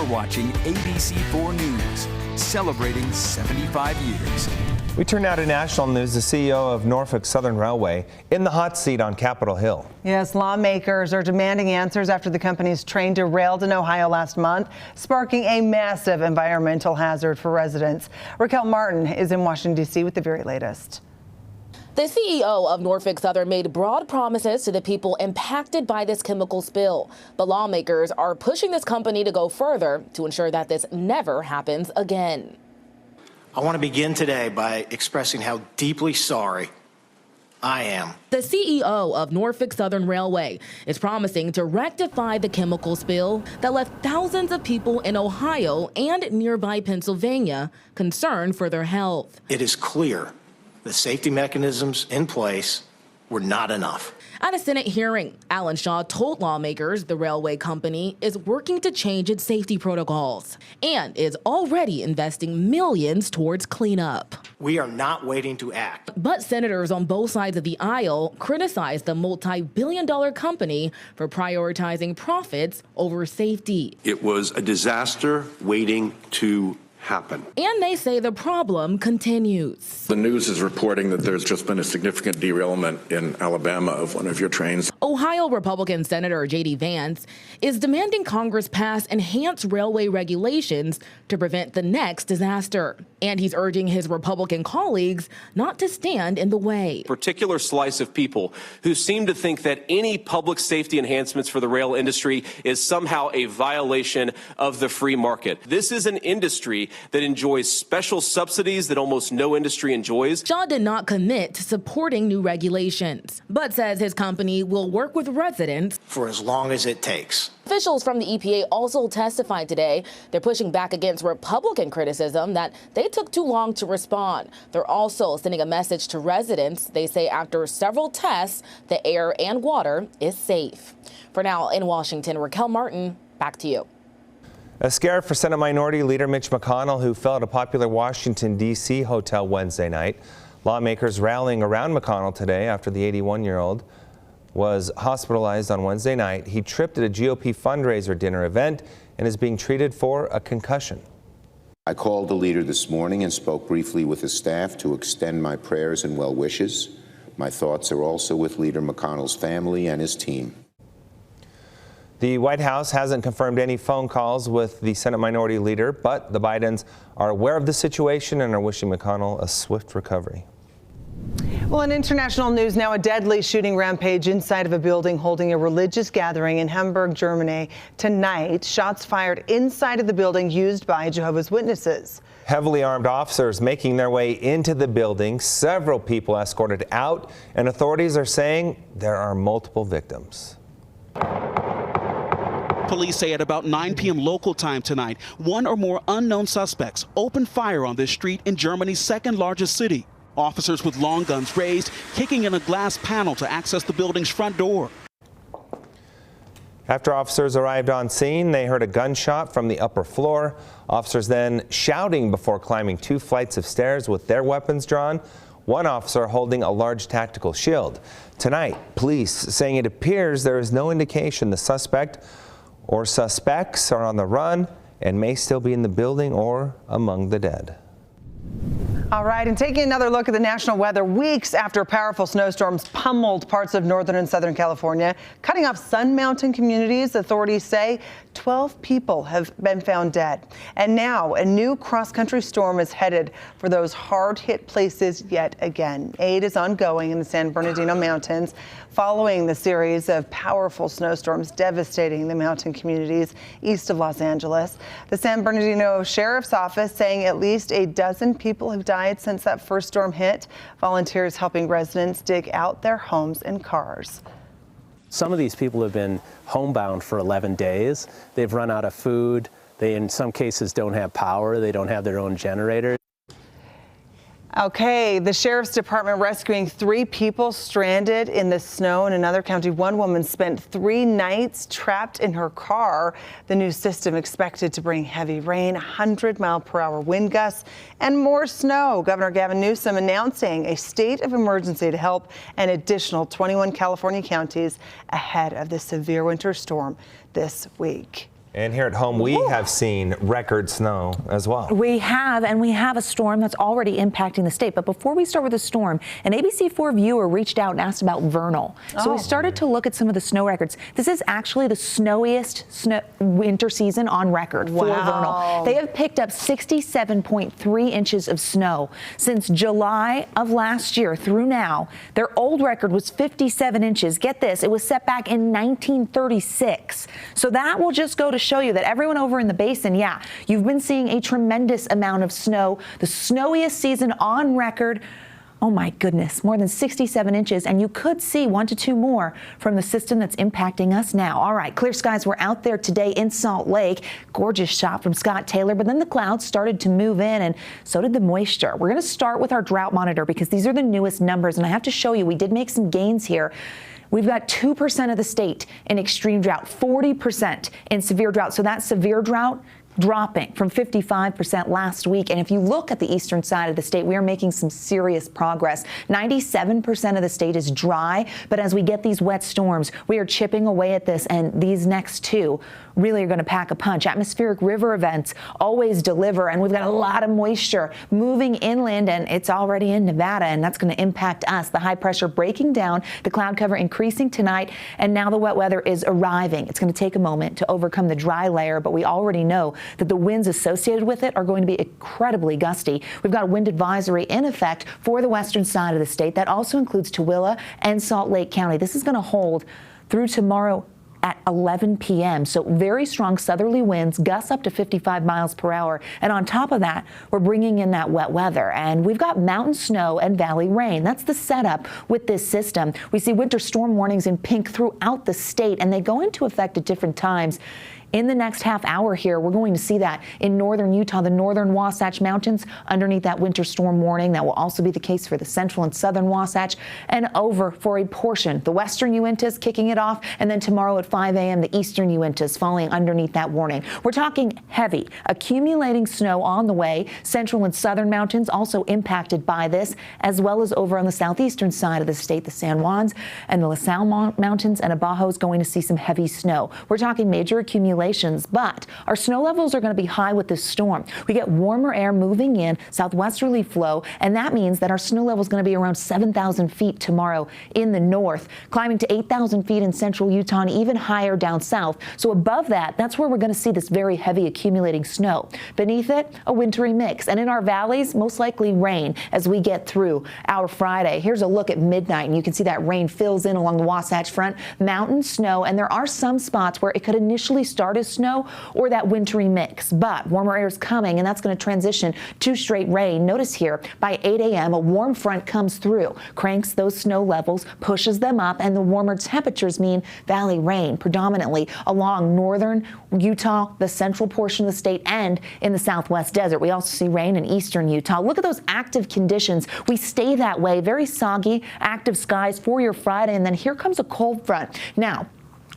watching ABC4 News, celebrating 75 years. We turn now to national news. The CEO of Norfolk Southern Railway in the hot seat on Capitol Hill. Yes, lawmakers are demanding answers after the company's train derailed in Ohio last month, sparking a massive environmental hazard for residents. Raquel Martin is in Washington, D.C. with the very latest. The CEO of Norfolk Southern made broad promises to the people impacted by this chemical spill. But lawmakers are pushing this company to go further to ensure that this never happens again. I want to begin today by expressing how deeply sorry I am. The CEO of Norfolk Southern Railway is promising to rectify the chemical spill that left thousands of people in Ohio and nearby Pennsylvania concerned for their health. It is clear the safety mechanisms in place were not enough. At a Senate hearing, Alan Shaw told lawmakers the railway company is working to change its safety protocols and is already investing millions towards cleanup. We are not waiting to act. But senators on both sides of the aisle criticized the multi-billion-dollar company for prioritizing profits over safety. It was a disaster waiting to happen. And they say the problem continues. The news is reporting that there's just been a significant derailment in Alabama of one of your trains. Ohio Republican Senator J.D. Vance is demanding Congress pass enhanced railway regulations to prevent the next disaster. And he's urging his Republican colleagues not to stand in the way. Particular slice of people who seem to think that any public safety enhancements for the rail industry is somehow a violation of the free market. This is an industry that enjoys special subsidies that almost no industry enjoys. Shaw did not commit to supporting new regulations, but says his company will work with residents For as long as it takes. Officials from the EPA also testified today. They're pushing back against Republican criticism that they took too long to respond. They're also sending a message to residents. They say after several tests, the air and water is safe. For now, in Washington, Raquel Martin, back to you. A scare for Senate Minority Leader Mitch McConnell, who fell at a popular Washington, D.C. hotel Wednesday night. Lawmakers rallying around McConnell today after the 81-year-old was hospitalized on Wednesday night. He tripped at a GOP fundraiser dinner event and is being treated for a concussion. I called the leader this morning and spoke briefly with his staff to extend my prayers and well wishes. My thoughts are also with Leader McConnell's family and his team. The White House hasn't confirmed any phone calls with the Senate Minority Leader, but the Bidens are aware of the situation and are wishing McConnell a swift recovery. Well, in international news now, a deadly shooting rampage inside of a building holding a religious gathering in Hamburg, Germany. Tonight, shots fired inside of the building used by Jehovah's Witnesses. Heavily armed officers making their way into the building, several people escorted out, and authorities are saying there are multiple victims. Police say at about 9 p.m. local time tonight, one or more unknown suspects opened fire on this street in Germany's second largest city. Officers with long guns raised, kicking in a glass panel to access the building's front door. After officers arrived on scene, they heard a gunshot from the upper floor. Officers then shouting before climbing 2 flights of stairs with their weapons drawn. One officer holding a large tactical shield. Tonight, police saying it appears there is no indication the suspect or suspects are on the run and may still be in the building or among the dead. All right, and taking another look at the national weather, weeks after powerful snowstorms pummeled parts of northern and southern California, cutting off Sun Mountain communities, authorities say 12 people have been found dead. And now a new cross-country storm is headed for those hard-hit places yet again. Aid is ongoing in the San Bernardino Mountains following the series of powerful snowstorms devastating the mountain communities east of Los Angeles. The San Bernardino Sheriff's Office saying at least a dozen people have died since that first storm hit. Volunteers helping residents dig out their homes and cars. Some of these people have been homebound for 11 days. They've run out of food. They, in some cases, don't have power. They don't have their own generator. Okay, the Sheriff's Department rescuing 3 people stranded in the snow in another county. One woman spent 3 nights trapped in her car. The new system expected to bring heavy rain, 100-mile-per-hour wind gusts, and more snow. Governor Gavin Newsom announcing a state of emergency to help an additional 21 California counties ahead of the severe winter storm this week. And here at home, we have seen record snow as well. We have, and we have a storm that's already impacting the state. But before we start with the storm, an ABC4 viewer reached out and asked about vernal. So we started to look at some of the snow records. This is actually the snowiest winter season on record for vernal. They have picked up 67.3 inches of snow since July of last year through now. Their old record was 57 inches. Get this, it was set back in 1936. So that will just go to show you that everyone over in the basin, you've been seeing a tremendous amount of snow, the snowiest season on record. Oh my goodness, more than 67 inches, and you could see 1 to 2 more from the system that's impacting us now. All right, clear skies were out there today in Salt Lake. Gorgeous shot from Scott Taylor, but then the clouds started to move in, and so did the moisture. We're going to start with our drought monitor because these are the newest numbers, and I have to show you, we did make some gains here. We've got 2% of the state in extreme drought, 40% in severe drought. So that severe drought dropping from 55% last week. And if you look at the eastern side of the state, we are making some serious progress. 97% of the state is dry, but as we get these wet storms, we are chipping away at this, and these next two really are going to pack a punch. Atmospheric river events always deliver, and we've got a lot of moisture moving inland, and it's already in Nevada, and that's going to impact us. The high pressure breaking down, the cloud cover increasing tonight, and now the wet weather is arriving. It's going to take a moment to overcome the dry layer, but we already know that the winds associated with it are going to be incredibly gusty. We've got a wind advisory in effect for the western side of the state. That also includes Tooele and Salt Lake County. This is going to hold through tomorrow at 11 p.m. So very strong southerly winds, gusts up to 55 miles per hour. And on top of that, we're bringing in that wet weather. And we've got mountain snow and valley rain. That's the setup with this system. We see winter storm warnings in pink throughout the state, and they go into effect at different times. In the next half hour here, we're going to see that in northern Utah, the northern Wasatch Mountains underneath that winter storm warning. That will also be the case for the central and southern Wasatch, and over for a portion. The western Uintas kicking it off, and then tomorrow at 5 a.m. the eastern Uintas falling underneath that warning. We're talking heavy, accumulating snow on the way. Central and southern mountains also impacted by this, as well as over on the southeastern side of the state, the San Juans and the La Salle Mountains and Abajo is going to see some heavy snow. We're talking major accumulation. But our snow levels are going to be high with this storm. We get warmer air moving in, southwesterly flow, and that means that our snow level is going to be around 7,000 feet tomorrow in the north, climbing to 8,000 feet in central Utah and even higher down south. So above that, that's where we're going to see this very heavy accumulating snow. Beneath it, a wintry mix. And in our valleys, most likely rain as we get through our Friday. Here's a look at midnight, and you can see that rain fills in along the Wasatch Front, mountain snow, and there are some spots where it could initially start as snow or that wintry mix, but warmer air is coming, and that's going to transition to straight rain. Notice here by 8 a.m. a warm front comes through, cranks those snow levels, pushes them up, and the warmer temperatures mean valley rain predominantly along northern Utah, the central portion of the state, and in the southwest desert. We also see rain in eastern Utah. Look at those active conditions. We stay that way, very soggy, active skies for your Friday, and then here comes a cold front. Now,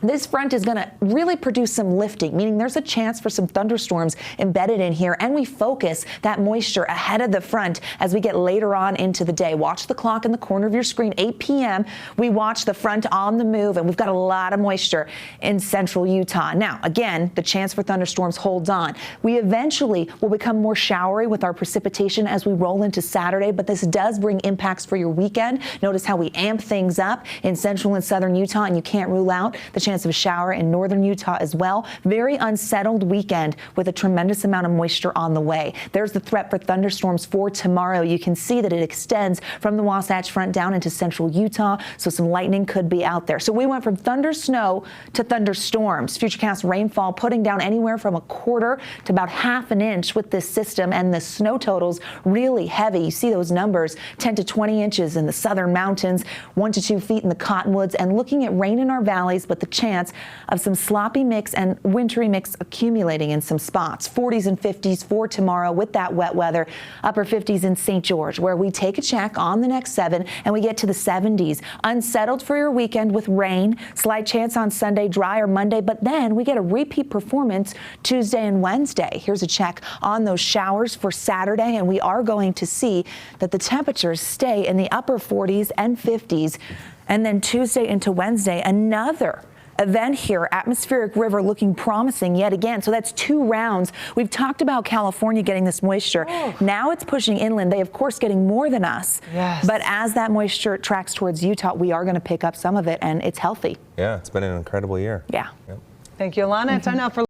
this front is going to really produce some lifting, meaning there's a chance for some thunderstorms embedded in here, and we focus that moisture ahead of the front as we get later on into the day. Watch the clock in the corner of your screen, 8 p.m. We watch the front on the move, and we've got a lot of moisture in central Utah. Now, again, the chance for thunderstorms holds on. We eventually will become more showery with our precipitation as we roll into Saturday, but this does bring impacts for your weekend. Notice how we amp things up in central and southern Utah, and you can't rule out the chance of a shower in northern Utah as well. Very unsettled weekend with a tremendous amount of moisture on the way. There's the threat for thunderstorms for tomorrow. You can see that it extends from the Wasatch Front down into central Utah, so some lightning could be out there. So we went from thunder snow to thunderstorms. Futurecast rainfall putting down anywhere from a quarter to about half an inch with this system, and the snow totals really heavy. You see those numbers, 10 to 20 inches in the southern mountains, 1 to 2 feet in the cottonwoods, and looking at rain in our valleys, but the chance of some sloppy mix and wintry mix accumulating in some spots. 40s and 50s for tomorrow with that wet weather. Upper 50s in St. George, where we take a check on the next 7 and we get to the 70s. Unsettled for your weekend with rain. Slight chance on Sunday, drier Monday, but then we get a repeat performance Tuesday and Wednesday. Here's a check on those showers for Saturday, and we are going to see that the temperatures stay in the upper 40s and 50s. And then Tuesday into Wednesday, another event here. Atmospheric river looking promising yet again. So that's 2 rounds. We've talked about California getting this moisture. Now it's pushing inland. They, of course, getting more than us. Yes. But as that moisture tracks towards Utah, we are going to pick up some of it, and it's healthy. Yeah, it's been an incredible year. Yeah. Thank you, Alana. Time now for